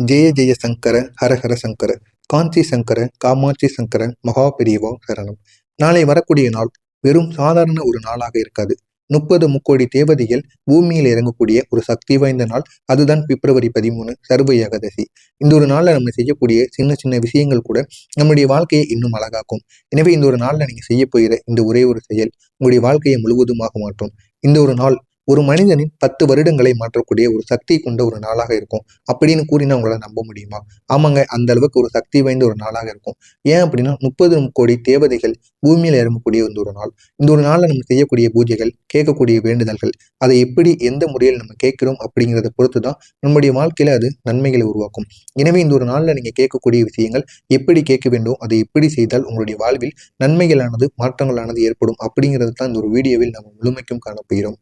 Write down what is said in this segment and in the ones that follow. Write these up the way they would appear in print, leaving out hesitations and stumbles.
ஜெய ஜெய சங்கர ஹர ஹர சங்கர காஞ்சி சங்கர காமாட்சி சங்கர மகா பெரியவா சரணம். நாளை வரக்கூடிய நாள் வெறும் சாதாரண ஒரு நாளாக இருக்காது. 30 முக்கோடி தேவதைகள் பூமியில் இறங்கக்கூடிய ஒரு சக்தி வாய்ந்த நாள். அதுதான் பிப்ரவரி 13 சர்வ ஏகாதசி. இந்த ஒரு நாள்ல நம்ம செய்யக்கூடிய சின்ன சின்ன விஷயங்கள் கூட நம்முடைய வாழ்க்கையை இன்னும் அழகாக்கும். எனவே இந்த ஒரு நாள்ல நீங்க செய்ய போகிற இந்த ஒரே ஒரு செயல் உங்களுடைய வாழ்க்கையை முழுவதுமாக மாற்றும். இந்த ஒரு நாள் ஒரு மனிதனின் 10 வருடங்களை மாற்றக்கூடிய ஒரு சக்தி கொண்ட ஒரு நாளாக இருக்கும் அப்படின்னு கூறினா உங்களால நம்ப முடியுமா? ஆமாங்க, அந்த அளவுக்கு ஒரு சக்தி வாய்ந்த ஒரு நாளாக இருக்கும். ஏன் அப்படின்னா 30 கோடி தேவதைகள் பூமியில இறங்கக்கூடிய ஒரு நாள். இந்த ஒரு நாள்ல நம்ம செய்யக்கூடிய பூஜைகள், கேட்கக்கூடிய வேண்டுதல்கள், அதை எப்படி எந்த முறையில் நம்ம கேட்கிறோம் அப்படிங்கிறத பொறுத்து தான் நம்முடைய வாழ்க்கையில அது நன்மைகளை உருவாக்கும். எனவே இந்த ஒரு நாள்ல நீங்க கேட்கக்கூடிய விஷயங்கள் எப்படி கேட்க வேண்டும், அதை எப்படி செய்தால் உங்களுடைய வாழ்வில் நன்மைகளானது மாற்றங்களானது ஏற்படும் அப்படிங்கிறது தான் இந்த ஒரு வீடியோவில் நம்ம முழுமைக்கும் காணப்போகிறோம்.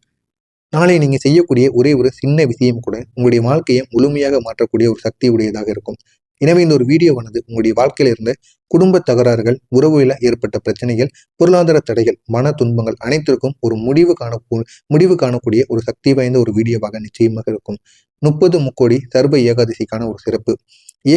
நாளை நீங்க செய்யக்கூடிய ஒரே ஒரு சின்ன விஷயம் கூட உங்களுடைய வாழ்க்கையை முழுமையாக மாற்றக்கூடிய ஒரு சக்தி உடையதாக இருக்கும். எனவே இந்த ஒரு வீடியோவானது உங்களுடைய வாழ்க்கையில இருந்த குடும்ப தகராறுகள், உறவுல ஏற்பட்ட பிரச்சனைகள், பொருளாதார தடைகள், மன துன்பங்கள் அனைத்திற்கும் ஒரு முடிவு காணக்கூடிய ஒரு சக்தி வாய்ந்த ஒரு வீடியோவாக நிச்சயமாக இருக்கும். 30 முக்கோடி சர்வ ஏகாதசிக்கான ஒரு சிறப்பு.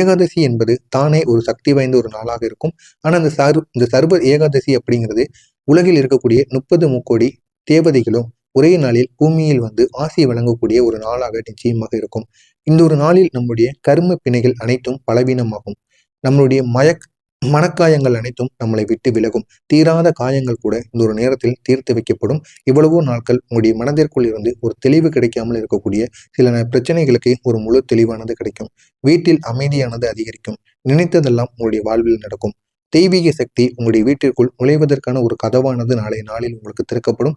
ஏகாதசி என்பது தானே ஒரு சக்தி வாய்ந்த ஒரு நாளாக இருக்கும். ஆனா இந்த சர்வ ஏகாதசி அப்படிங்கிறது உலகில் இருக்கக்கூடிய 30 முக்கோடி தேவதைகளும் ஒரே நாளில் பூமியில் வந்து ஆசி வழங்கக்கூடிய ஒரு நாளாக நிச்சயமாக இருக்கும். இந்த ஒரு நாளில் நம்முடைய கர்ம பிணைகள் அனைத்தும் பலவீனமாகும். நம்மளுடைய மனக்காயங்கள் அனைத்தும் நம்மளை விட்டு விலகும். தீராத காயங்கள் கூட இந்த ஒரு நேரத்தில் தீர்த்து வைக்கப்படும். இவ்வளவோ நாட்கள் உங்களுடைய மனதிற்குள் இருந்து ஒரு தெளிவு கிடைக்காமல் இருக்கக்கூடிய சில பிரச்சனைகளுக்கு ஒரு முழு தெளிவானது கிடைக்கும். வீட்டில் அமைதியானது அதிகரிக்கும். நினைத்ததெல்லாம் உங்களுடைய வாழ்வில் நடக்கும். தெய்வீக சக்தி உங்களுடைய வீட்டிற்குள் நுழைவதற்கான ஒரு கதவானது நாளைய நாளில் உங்களுக்கு திறக்கப்படும்.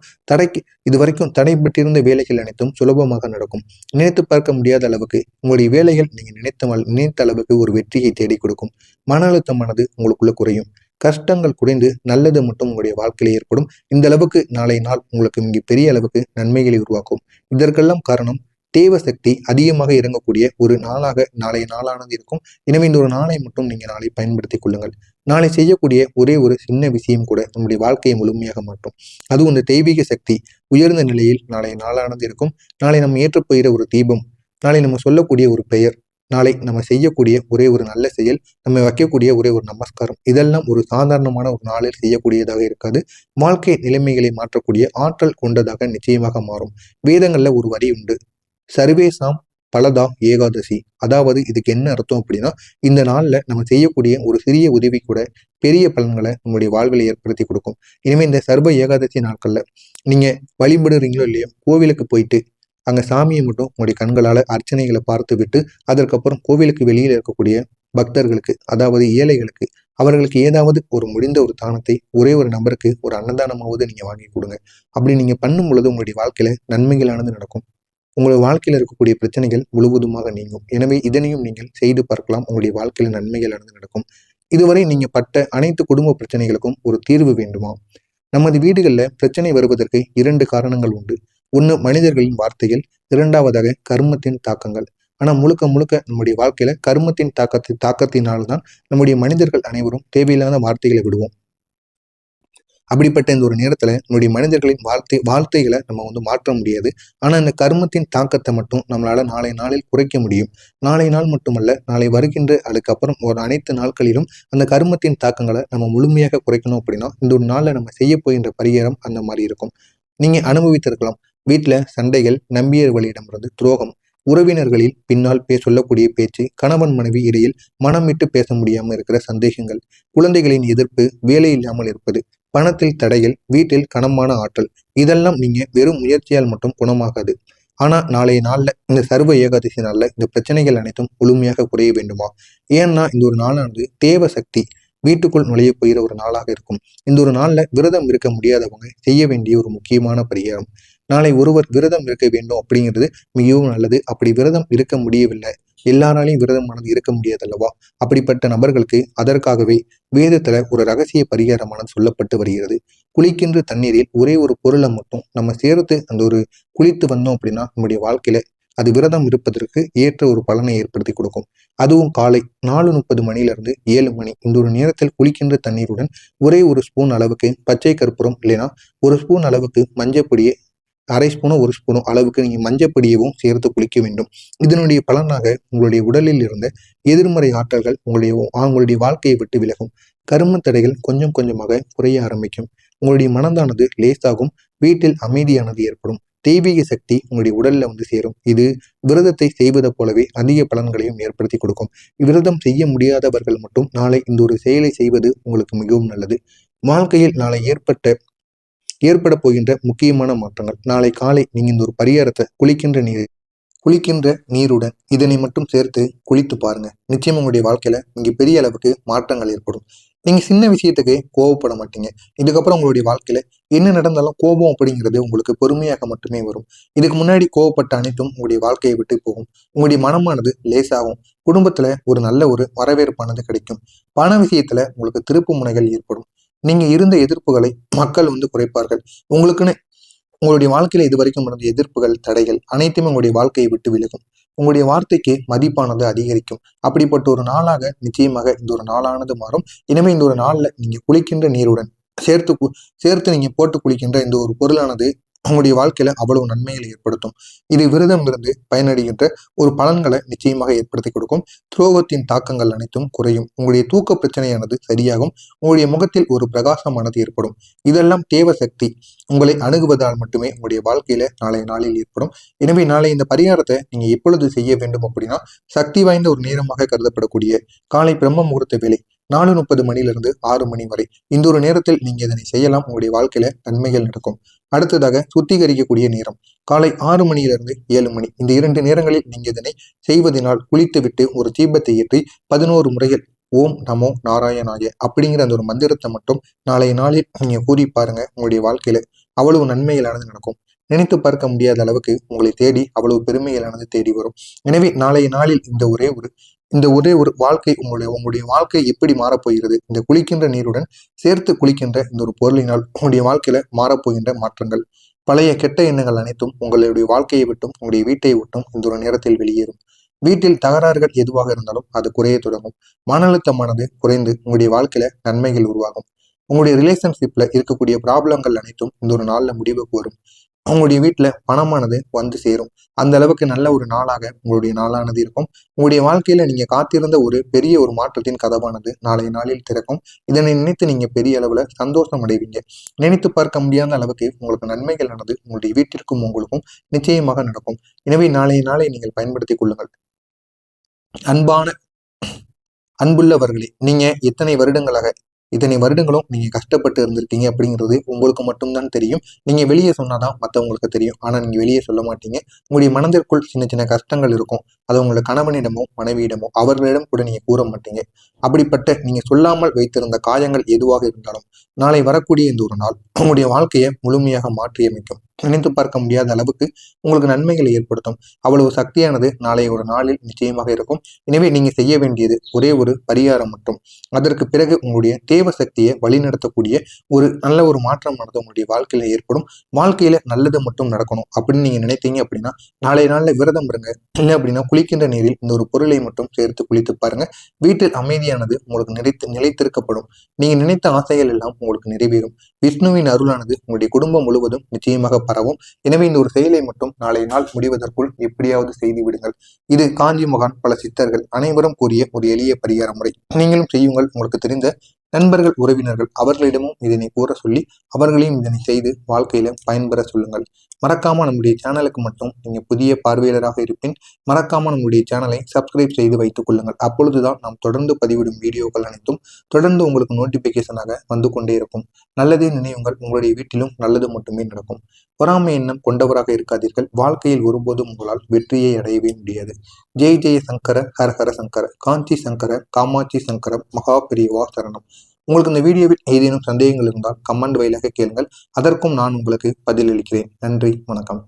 இதுவரைக்கும் தடைபட்டிருந்த வேலைகள் அனைத்தும் சுலபமாக நடக்கும். நினைத்து பார்க்க முடியாத அளவுக்கு உங்களுடைய வேலைகள் நீங்க நினைத்த அளவுக்கு ஒரு வெற்றியை தேடி கொடுக்கும். மன அழுத்தமானது உங்களுக்குள்ள குறையும். கஷ்டங்கள் குறைந்து நல்லது மட்டும் உங்களுடைய வாழ்க்கையில் ஏற்படும். இந்த அளவுக்கு நாளை நாள் உங்களுக்கு மிக பெரிய அளவுக்கு நன்மைகளை உருவாக்கும். இதற்கெல்லாம் காரணம் தேவ சக்தி அதிகமாக இறங்கக்கூடிய ஒரு நாளாக நாளைய நாளானது இருக்கும். எனவே இந்த ஒரு நாளை மட்டும் நீங்க நாளை பயன்படுத்திக் கொள்ளுங்கள். நாளை செய்யக்கூடிய ஒரே ஒரு சின்ன விஷயம் கூட நம்முடைய வாழ்க்கையை முழுமையாக மாற்றும். அதுவும் இந்த தெய்வீக சக்தி உயர்ந்த நிலையில் நாளைய நாளானது இருக்கும். நாளை நம்ம ஏற்றப்போகிற ஒரு தீபம், நாளை நம்ம சொல்லக்கூடிய ஒரு பெயர், நாளை நம்ம செய்யக்கூடிய ஒரே ஒரு நல்ல செயல், நம்ம வைக்கக்கூடிய ஒரே ஒரு நமஸ்காரம், இதெல்லாம் ஒரு சாதாரணமான ஒரு நாளில் செய்யக்கூடியதாக இருக்காது. வாழ்க்கை நிலைமைகளை மாற்றக்கூடிய ஆற்றல் கொண்டதாக நிச்சயமாக மாறும். வேதங்கள்ல ஒரு வரி உண்டு, சர்வேசாம் பலதா ஏகாதசி. அதாவது இதுக்கு என்ன அர்த்தம் அப்படின்னா, இந்த நாள்ல நம்ம செய்யக்கூடிய ஒரு சிறிய உதவி கூட பெரிய பலன்களை நம்முடைய வாழ்வில் ஏற்படுத்தி கொடுக்கும். இனிமே இந்த சர்வ ஏகாதசி நாட்கள்ல நீங்க வழிபடுறீங்களோ இல்லையோ, கோவிலுக்கு போயிட்டு அங்க சாமியை மட்டும் உங்களுடைய கண்களால அர்ச்சனைகளை பார்த்து விட்டு, அதற்கப்புறம் கோவிலுக்கு வெளியில் இருக்கக்கூடிய பக்தர்களுக்கு, அதாவது ஏழைகளுக்கு, அவர்களுக்கு ஏதாவது ஒரு முடிந்த ஒரு தானத்தை ஒரே ஒரு நபருக்கு ஒரு அன்னதானமாவது நீங்க வாங்கி கொடுங்க. அப்படி நீங்க பண்ணும் பொழுது உங்களுடைய வாழ்க்கையில நன்மைகளானது நடக்கும். உங்களோட வாழ்க்கையில் இருக்கக்கூடிய பிரச்சனைகள் முழுவதுமாக நீங்கும். எனவே இதனையும் நீங்கள் செய்து பார்க்கலாம். உங்களுடைய வாழ்க்கையில நன்மைகள் நடக்கும். இதுவரை நீங்க பட்ட அனைத்து குடும்ப பிரச்சனைகளுக்கும் ஒரு தீர்வு வேண்டுமா? நமது வீடுகள்ல பிரச்சனை வருவதற்கு 2 காரணங்கள் உண்டு. ஒண்ணு மனிதர்களின் வார்த்தைகள், 2வதாக கர்மத்தின் தாக்கங்கள். ஆனா முழுக்க முழுக்க நம்முடைய வாழ்க்கையில கர்மத்தின் தாக்கத்தினால்தான் நம்முடைய மனிதர்கள் அனைவரும் தேவையில்லாத வார்த்தைகளை விடுவோம். அப்படிப்பட்ட இந்த ஒரு நேரத்துல நம்முடைய மனிதர்களின் வாழ்த்தைகளை நம்ம வந்து மாற்ற முடியாது. ஆனா இந்த கர்மத்தின் தாக்கத்தை மட்டும் நம்மளால நாளை நாளில் குறைக்க முடியும். நாளை நாள் மட்டுமல்ல, நாளை வருகின்ற அதுக்கப்புறம் ஒரு அனைத்து நாட்களிலும் அந்த கர்மத்தின் தாக்கங்களை நம்ம முழுமையாக குறைக்கணும் அப்படின்னா இந்த ஒரு நாள்ல நம்ம செய்ய போகின்ற பரிகாரம் அந்த மாதிரி இருக்கும். நீங்க அனுபவித்திருக்கலாம். வீட்டுல சண்டைகள், நம்பியவர்களிடமிருந்து துரோகம், உறவினர்களில் பின்னால் சொல்லக்கூடிய பேச்சு, கணவன் மனைவி இடையில் மனம் விட்டு பேச முடியாமல் இருக்கிற சந்தேகங்கள், குழந்தைகளின் எதிர்ப்பு, வேலை இல்லாமல் இருப்பது, பணத்தில் தடைகள், வீட்டில் கனமான ஆற்றல், இதெல்லாம் நீங்க வெறும் முயற்சியால் மட்டும் குணமாகாது. ஆனா நாளைய நாள்ல இந்த சர்வ ஏகாதசி நாள்ல இந்த பிரச்சனைகள் அனைத்தும் முழுமையாக குறைய வேண்டுமா? ஏன்னா இந்த ஒரு நாளானது தேவ சக்தி வீட்டுக்குள் நுழைய போகிற ஒரு நாளாக இருக்கும். இந்த ஒரு நாள்ல விரதம் இருக்க முடியாதவங்க செய்ய வேண்டிய ஒரு முக்கியமான பரிகாரம். நாளை ஒருவர் விரதம் இருக்க வேண்டும் அப்படிங்கிறது மிகவும் நல்லது. அப்படி விரதம் இருக்க முடியவில்லை, எல்லாராலையும் விரதமானது இருக்க முடியாது அல்லவா? அப்படிப்பட்ட நபர்களுக்கு அதற்காகவே வேதத்துல ஒரு ரகசிய பரிகாரமானது சொல்லப்பட்டு வருகிறது. குளிக்கின்ற தண்ணீரில் ஒரே ஒரு பொருளை மட்டும் நம்ம சேர்த்து அந்த ஒரு குளித்து வந்தோம் அப்படின்னா நம்முடைய வாழ்க்கையில அது விரதம் இருப்பதற்கு ஏற்ற ஒரு பலனை ஏற்படுத்தி கொடுக்கும். அதுவும் காலை 4:30 மணியிலிருந்து 7 மணி இந்த ஒரு நேரத்தில் குளிக்கின்ற தண்ணீருடன் ஒரே ஒரு ஸ்பூன் அளவுக்கு பச்சை கற்பூரம் இல்லைன்னா ஒரு ஸ்பூன் அளவுக்கு மஞ்சள் பொடியை 1/2 ஸ்பூனோ 1 ஸ்பூனோ அளவுக்கு நீங்கள் மஞ்சப்பொடியவும் சேர்த்து குளிக்க வேண்டும். இதனுடைய பலனாக உங்களுடைய உடலில் இருந்த எதிர்மறை ஆற்றல்கள் உங்களுடைய வாழ்க்கையை விட்டு விலகும். கரும தடைகள் கொஞ்சம் கொஞ்சமாக குறைய ஆரம்பிக்கும். உங்களுடைய மனதானது லேசாகும். வீட்டில் அமைதியானது ஏற்படும். தெய்வீக சக்தி உங்களுடைய உடல்ல வந்து சேரும். இது விரதத்தை செய்வதை போலவே அதிக பலன்களையும் ஏற்படுத்தி கொடுக்கும். விரதம் செய்ய முடியாதவர்கள் மட்டும் நாளை இந்த ஒரு செயலை செய்வது உங்களுக்கு மிகவும் நல்லது. வாழ்க்கையில் நாளை ஏற்பட போகின்ற முக்கியமான மாற்றங்கள். நாளை காலை நீங்க இந்த ஒரு பரிகாரத்தை குளிக்கின்ற நீருடன் இதனை மட்டும் சேர்த்து குளித்து பாருங்க. நிச்சயம் உங்களுடைய வாழ்க்கையில இங்க பெரிய அளவுக்கு மாற்றங்கள் ஏற்படும். நீங்க சின்ன விஷயத்துக்கு கோவப்பட மாட்டீங்க. இதுக்கப்புறம் உங்களுடைய வாழ்க்கையில என்ன நடந்தாலும் கோபம் அப்படிங்கிறது உங்களுக்கு பொறுமையாக மட்டுமே வரும். இதுக்கு முன்னாடி கோவப்பட்ட அனைத்தும் உங்களுடைய வாழ்க்கையை விட்டு போகும். உங்களுடைய மனமானது லேசாகும். குடும்பத்துல ஒரு நல்ல ஒரு வரவேற்பானது கிடைக்கும். பண விஷயத்துல உங்களுக்கு திருப்பு முனைகள் ஏற்படும். நீங்க இருந்த எதிர்ப்புகளை மக்கள் வந்து குறைப்பார்கள். உங்களுக்குன்னு உங்களுடைய வாழ்க்கையில இது வரைக்கும் நடந்த எதிர்ப்புகள், தடைகள் அனைத்துமே உங்களுடைய வாழ்க்கையை விட்டு விலகும். உங்களுடைய வார்த்தைக்கு மதிப்பானது அதிகரிக்கும். அப்படிப்பட்ட ஒரு நாளாக நிச்சயமாக இந்த ஒரு நாளானது மாறும். எனவே இந்த ஒரு நாள்ல நீங்க குளிக்கின்ற நீருடன் சேர்த்து நீங்க போட்டு குளிக்கின்ற இந்த ஒரு பொருளானது உங்களுடைய வாழ்க்கையில அவ்வளவு நன்மைகளை ஏற்படுத்தும். இது விரதம் இருந்து பயனடைகின்ற ஒரு பலன்களை நிச்சயமாக ஏற்படுத்தி கொடுக்கும். துரோகத்தின் தாக்கங்கள் அனைத்தும் குறையும். உங்களுடைய தூக்க பிரச்சனையானது சரியாகும். உங்களுடைய முகத்தில் ஒரு பிரகாசமானது ஏற்படும். இதெல்லாம் தேவ சக்தி உங்களை அணுகுவதால் மட்டுமே உங்களுடைய வாழ்க்கையில நாளைய நாளில் ஏற்படும். எனவே நாளை இந்த பரிகாரத்தை நீங்க எப்பொழுது செய்ய வேண்டும் அப்படின்னா, சக்தி வாய்ந்த ஒரு நேரமாக கருதப்படக்கூடிய காலை பிரம்ம முகூர்த்த வேலை 4:30 மணிலிருந்து 6 மணி வரை இந்த ஒரு நேரத்தில் நீங்க இதனை செய்யலாம். உங்களுடைய வாழ்க்கையில நன்மைகள் நடக்கும். அடுத்ததாக சுத்திகரிக்கக்கூடிய நேரம் காலை 6 மணியிலிருந்து 7 மணி. இந்த 2 நேரங்களில் நீங்க இதனை செய்வதனால் குளித்து விட்டு ஒரு தீபத்தை ஏற்றி 11 முறைகள் ஓம் நமோ நாராயணாய அப்படிங்கிற அந்த ஒரு மந்திரத்தை மட்டும் நாளைய நாளில் நீங்க கூறி பாருங்க. உங்களுடைய வாழ்க்கையில அவ்வளவு நன்மைகளானது நடக்கும். நினைத்து பார்க்க முடியாத அளவுக்கு உங்களை தேடி அவ்வளவு பெருமைகளானது தேடி வரும். எனவே நாளைய நாளில் இந்த ஒரே ஒரு வாழ்க்கை உங்களுடைய வாழ்க்கை எப்படி மாறப்போகிறது, இந்த குளிக்கின்ற நீருடன் சேர்த்து குளிக்கின்ற இந்த ஒரு பொருளினால் உங்களுடைய வாழ்க்கையில மாறப்போகின்ற மாற்றங்கள், பழைய கெட்ட எண்ணங்கள் அனைத்தும் உங்களுடைய வாழ்க்கையை விட்டும் உங்களுடைய வீட்டை விட்டும் இந்த ஒரு நேரத்தில் வெளியேறும். வீட்டில் தகராறுகள் எதுவாக இருந்தாலும் அது குறைய தொடங்கும். மன அழுத்தமானது குறைந்து உங்களுடைய வாழ்க்கையில நன்மைகள் உருவாகும். உங்களுடைய ரிலேஷன்ஷிப்ல இருக்கக்கூடிய ப்ராப்ளங்கள் அனைத்தும் இந்த ஒரு நாள்ல முடிவுக்கு வரும். உங்களுடைய வீட்டுல பணமானது வந்து சேரும். அந்த அளவுக்கு நல்ல ஒரு நாளாக உங்களுடைய நாளானது இருக்கும். உங்களுடைய வாழ்க்கையில நீங்க காத்திருந்த ஒரு பெரிய ஒரு மாற்றத்தின் கதவானது நாளைய நாளில் திறக்கும். இதனை நினைத்து நீங்க பெரிய அளவுல சந்தோஷம் அடைவீங்க. நினைத்து பார்க்க முடியாத அளவுக்கு உங்களுக்கு நன்மைகள் ஆனது உங்களுடைய வீட்டிற்கும் உங்களுக்கும் நிச்சயமாக நடக்கும். எனவே நாளைய நாளை நீங்கள் பயன்படுத்திக் கொள்ளுங்கள். அன்பான அன்புள்ளவர்களே, நீங்க இத்தனை வருடங்களும் நீங்க கஷ்டப்பட்டு இருந்திருக்கீங்க அப்படிங்கிறது உங்களுக்கு மட்டும்தான் தெரியும். நீங்க வெளியே சொன்னாதான் மற்றவங்களுக்கு தெரியும். ஆனா நீங்க வெளியே சொல்ல மாட்டீங்க. உங்களுடைய மனதிற்குள் சின்ன சின்ன கஷ்டங்கள் இருக்கும். அது உங்களோட கணவனிடமோ மனைவியிடமோ அவர்களிடம் கூட நீங்க கூற மாட்டீங்க. அப்படிப்பட்ட நீங்க சொல்லாமல் வைத்திருந்த காயங்கள் எதுவாக இருந்தாலும் நாளை வரக்கூடிய இந்த ஒரு நாள் உங்களுடைய வாழ்க்கையை முழுமையாக மாற்றியமைக்கும். நினைத்து பார்க்க முடியாத அளவுக்கு உங்களுக்கு நன்மைகளை ஏற்படுத்தும். அவ்வளவு சக்தியானது நாளைய ஒரு நாளில் நிச்சயமாக இருக்கும். எனவே நீங்க செய்ய வேண்டியது ஒரே ஒரு பரிகாரம் மட்டும். அதற்கு பிறகு உங்களுடைய தேவ சக்தியை வழிநடத்தக்கூடிய ஒரு நல்ல ஒரு மாற்றமானது உங்களுடைய வாழ்க்கையில ஏற்படும். வாழ்க்கையில நல்லது மட்டும் நடக்கணும் அப்படின்னு நீங்க நினைத்தீங்க அப்படின்னா நாளைய நாள்ல விரதம் இருங்க. இல்லை அப்படின்னா குளிக்கின்ற நீரில் இந்த ஒரு பொருளை மட்டும் சேர்த்து குளித்து பாருங்க. வீட்டில் அமைதியானது உங்களுக்கு நிலைத்திருக்கப்படும். நீங்க நினைத்த ஆசைகள் எல்லாம் உங்களுக்கு நிறைவேறும். விஷ்ணுவின் அருளானது உங்களுடைய குடும்பம் முழுவதும் நிச்சயமாக பரவும். எனவே இந்த ஒரு செயலை மட்டும் நாளைய நாள் முடிவதற்குள் எப்படியாவது செய்து விடுங்கள். இது காஞ்சி மகான் பல சித்தர்கள் அனைவரும் கூறிய ஒரு எளிய பரிகார முறை. நீங்களும் செய்யுங்கள். உங்களுக்கு தெரிந்த நண்பர்கள், உறவினர்கள் அவர்களிடமும் இதனை கூற சொல்லி அவர்களையும் இதனை செய்து வாழ்க்கையில பயன்பெற சொல்லுங்கள். மறக்காம நம்முடைய சேனலுக்கு மட்டும் நீங்க புதிய பார்வையாளராக இருப்பின் மறக்காம நம்முடைய சேனலை சப்ஸ்கிரைப் செய்து வைத்துக் கொள்ளுங்கள். அப்பொழுதுதான் நாம் தொடர்ந்து பதிவிடும் வீடியோக்கள் அனைத்தும் தொடர்ந்து உங்களுக்கு நோட்டிபிகேஷனாக வந்து கொண்டே இருக்கும். நல்லதே நினைவுங்கள். உங்களுடைய வீட்டிலும் நல்லது மட்டுமே நடக்கும். பொறாமை எண்ணம் கொண்டவராக இருக்காதீர்கள். வாழ்க்கையில் ஒருபோதும் உங்களால் வெற்றியை அடையவே முடியாது. ஜெய் ஜெய சங்கர, ஹர ஹர சங்கர, காஞ்சி சங்கர, காமாட்சி சங்கர, மகா பெரியவா சரணம். உங்களுக்கு இந்த வீடியோவில் ஏதேனும் சந்தேகங்கள் இருந்தால் கமெண்ட் வாயிலாக கேளுங்கள். அதற்கும் நான் உங்களுக்கு பதிலளிக்கிறேன். நன்றி, வணக்கம்.